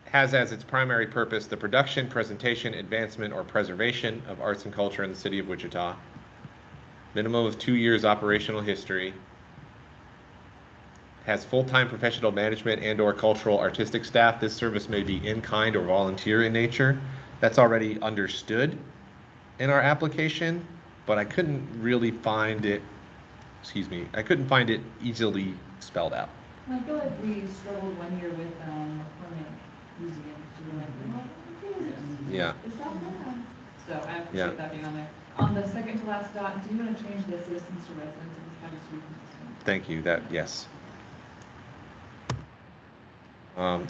Has as its primary purpose the production, presentation, advancement, or preservation of arts and culture in the city of Wichita. Minimum of 2 years operational history. Has full-time professional management and or cultural artistic staff. This service may be in-kind or volunteer in nature. That's already understood in our application, but I couldn't really find it, I couldn't find it easily spelled out. I feel like we struggled one year with permanent museum. We were like, well, what is this? Yeah. It's not bad. So I appreciate Yeah. that being on there. On the second to last dot, do you want to change the citizens to residents and have it be consistent? Thank you, yes.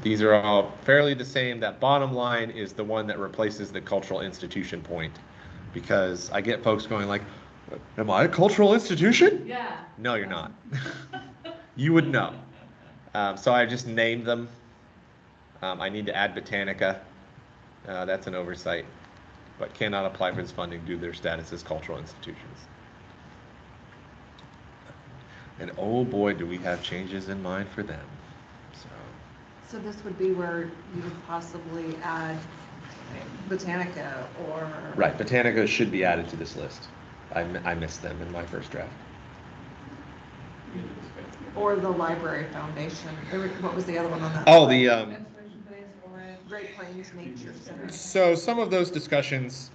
These are all fairly the same. That bottom line is the one that replaces the cultural institution point, because I get folks going like, am I a cultural institution? Yeah. No, you're not. You would know. So I just named them. I need to add Botanica. That's an oversight, but cannot apply for this funding due to their status as cultural institutions. And oh boy, do we have changes in mind for them. So this would be where you would possibly add Botanica or... Right, Botanica should be added to this list. I missed them in my first draft. Or the Library Foundation. What was the other one on that? Oh, the Restoration Place or Great Plains Nature Center. so some of those discussions,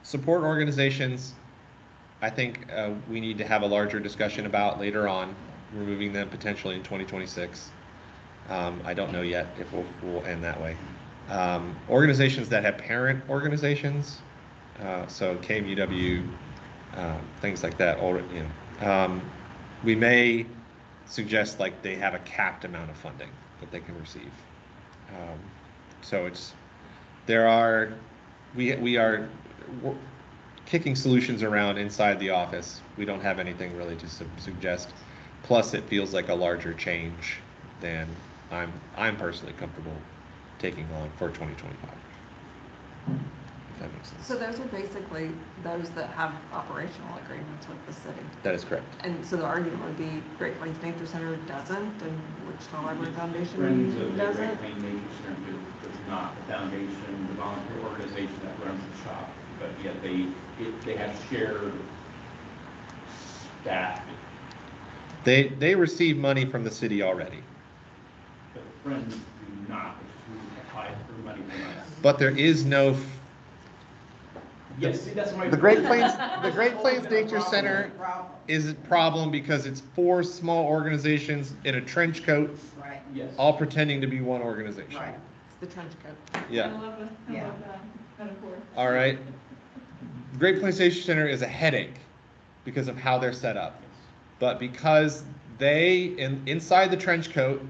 support organizations, I think we need to have a larger discussion about later on, removing them potentially in 2026. I don't know yet if we'll end that way. Organizations that have parent organizations, so KMUW, things like that, or, you know, we may suggest like they have a capped amount of funding that they can receive. So we are kicking solutions around inside the office. We don't have anything really to suggest. Plus, it feels like a larger change than I'm personally comfortable taking on for 2025. If that makes sense. So those are basically those that have operational agreements with the city. That is correct. And so the argument would be Great Plains Nature Center doesn't, and Wichita Library Friends Foundation of the doesn't? Great Plains Nature Center does not, the foundation, the volunteer organization that runs the shop, but yet they have shared staff. They receive money from the city already. But the Friends do not, which is who apply for money from us. But there is no. Yes, see, that's my. The Great Plains Nature Center is a problem because it's 4 small organizations in a trench coat, Right. Yes. all pretending to be one organization. Right. It's the trench coat. Yeah. I love the metaphor. All right. Great Plains Nature Center is a headache because of how they're set up. But because they, inside the trench coat,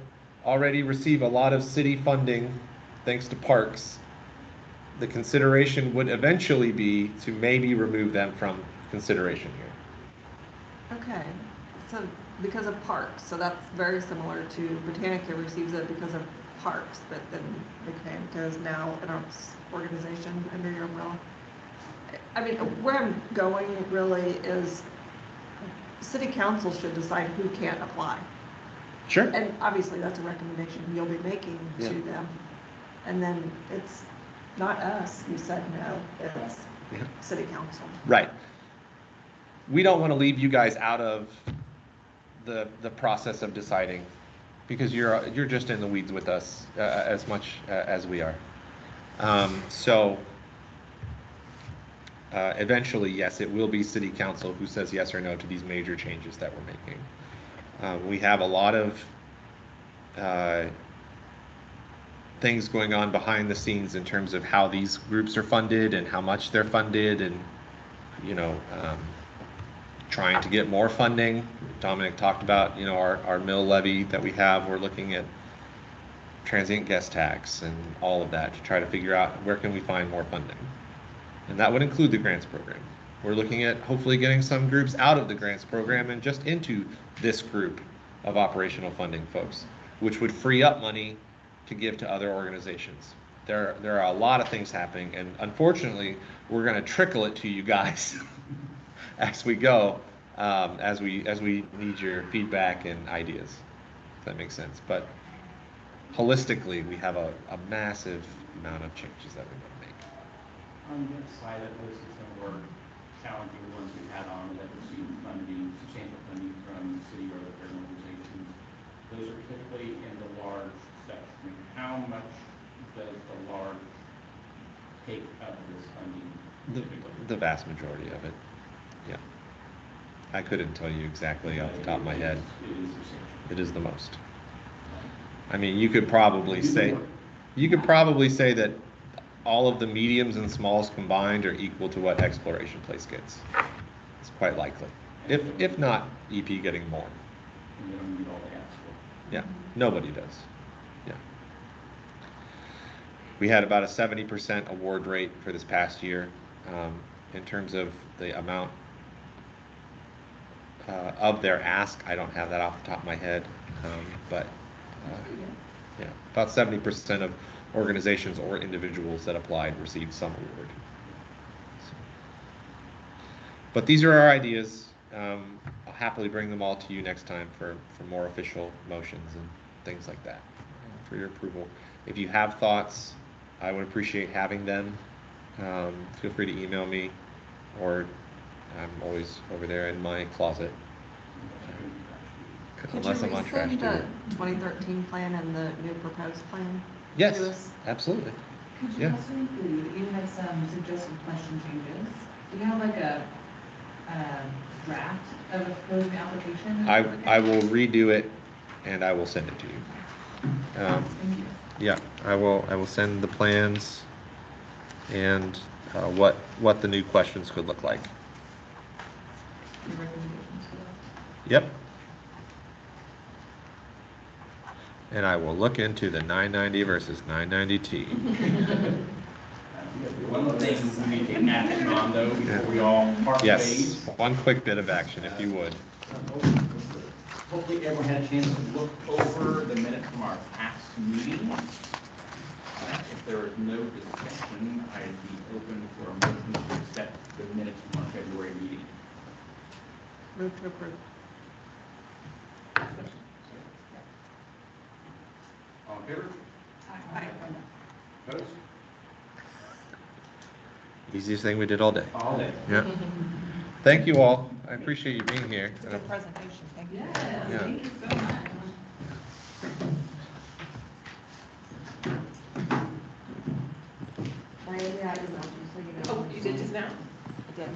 already receive a lot of city funding thanks to parks, the consideration would eventually be to maybe remove them from consideration here. Okay, so because of parks, so that's very similar to Botanica receives it because of parks, but then Botanica is now an arts organization under your umbrella. I mean, where I'm going really is city council should decide who can't apply. Sure. And obviously that's a recommendation you'll be making Yeah. to them. And then it's not us who said no, it's Yeah. city council. Right. We don't want to leave you guys out of the process of deciding because you're just in the weeds with us as much as we are. Eventually, yes, it will be city council who says yes or no to these major changes that we're making. We have a lot of things going on behind the scenes in terms of how these groups are funded and how much they're funded, and trying to get more funding. Dominic talked about our mill levy that we have. We're looking at transient guest tax and all of that to try to figure out where can we find more funding, and that would include the grants program. We're looking at hopefully getting some groups out of the grants program and just into this group of operational funding folks, which would free up money to give to other organizations. There are a lot of things happening, and unfortunately, we're going to trickle it to you guys as we go, as we need your feedback and ideas. If that makes sense. But holistically, we have a massive amount of changes that we want to make. On the side of this is some of our challenging ones we've had on that receive funding, substantial funding from city or other organizations. Those are typically in the large section. How much does the large take of this funding typically? The vast majority of it, yeah. I couldn't tell you exactly off the top of my head. It is substantial. It is the most. I mean, you could probably say that all of the mediums and smalls combined are equal to what Exploration Place gets. It's quite likely. If not, EP getting more. And they don't need all the ask for. Yeah, nobody does. Yeah. We had about a 70% award rate for this past year. In terms of the amount of their ask, I don't have that off the top of my head, but yeah, about 70% of organizations or individuals that applied received some award. So, but these are our ideas. I'll happily bring them all to you next time for more official motions and things like that for your approval. If you have thoughts, I would appreciate having them. Feel free to email me, or I'm always over there in my closet. Unless I'm on trash Could you resend duty. the 2013 plan and the new proposed plan? Yes, to us? absolutely. Could you Yeah. also include, you have some suggested question changes? Do you have like a draft of a proposed application? I will redo it and I will send it to you. Thank you. Yeah, I will send the plans and what the new questions could look like. Your recommendations for that? Yep. And I will look into the 990 versus 990T. One of the things we need to take action on though, before we all part Yes, ways. one quick bit of action, if you would. Hopefully everyone had a chance to look over the minutes from our past meeting. If there is no discussion, I'd be open for a motion to accept the minutes from our February meeting. Move to approve. All in favor? Aye. Opposed? Easiest thing we did all day. All day. Yeah. Thank you all. I appreciate you being here. It's a good presentation, thank you. Yes, Yeah. thank you so much. I only had to mention, so you know. Oh, you did just now? I did.